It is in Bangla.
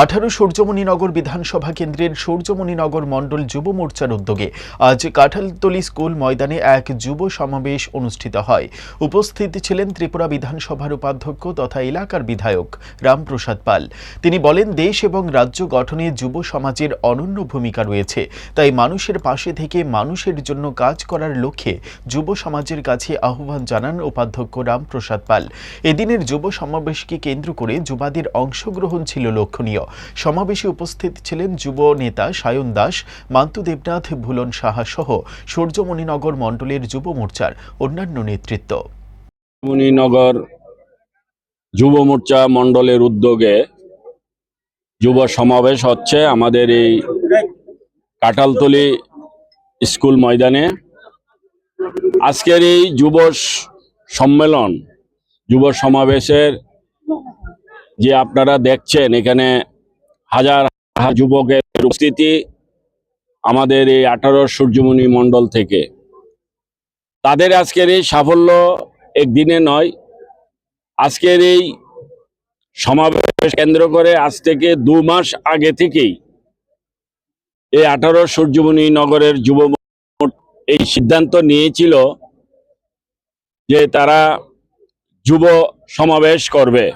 18 সূর্যমণিনগর বিধানসভা কেন্দ্রের সূর্যমণিনগর মণ্ডল যুব মোর্চার উদ্যোগে আজ কাঁঠালতলী স্কুল ময়দানে এক যুব সমাবেশ অনুষ্ঠিত হয়। উপস্থিত ছিলেন ত্রিপুরা বিধানসভার উপাধ্যক্ষ তথা এলাকার বিধায়ক রামপ্রসাদ পাল। তিনি বলেন, দেশ এবং রাজ্য গঠনে যুব সমাজের অনন্য ভূমিকা রয়েছে, তাই মানুষের পাশে থেকে মানুষের জন্য কাজ করার লক্ষ্যে যুব সমাজের কাছে আহ্বান জানান উপাধ্যক্ষ রামপ্রসাদ পাল। এদিনের যুব সমাবেশকে কেন্দ্র করে যুবাদের অংশগ্রহণ ছিল লক্ষণীয়। সমাবেশে উপস্থিত ছিলেন যুব নেতা সায়ন দাস, মান্তু দেবনাথ, ভুলন সাহা সহ সূর্যমণিনগর মণ্ডলের যুব মোর্চার অন্যান্য নেতৃত্ব। সূর্যমণিনগর যুব মোর্চা মণ্ডলের উদ্যোগে যুব সমাবেশ হচ্ছে আমাদের এই কাঁঠালতলী স্কুল ময়দানে। আজকের এই যুব সম্মেলন, যুব সমাবেশের যে আপনারা দেখছেন, এখানে হাজার হাজার যুবকের উপস্থিতি আমাদের এই 18 সূর্যমণি মণ্ডল থেকে। তাদের আজকের এই সাফল্য একদিনে নয়, আজকের এই সমাবেশ কেন্দ্র করে আজ থেকে 2 মাস আগে থেকেই এই 18 সূর্যমণি নগরের যুব এই সিদ্ধান্ত নিয়েছিল যে তারা যুব সমাবেশ করবে।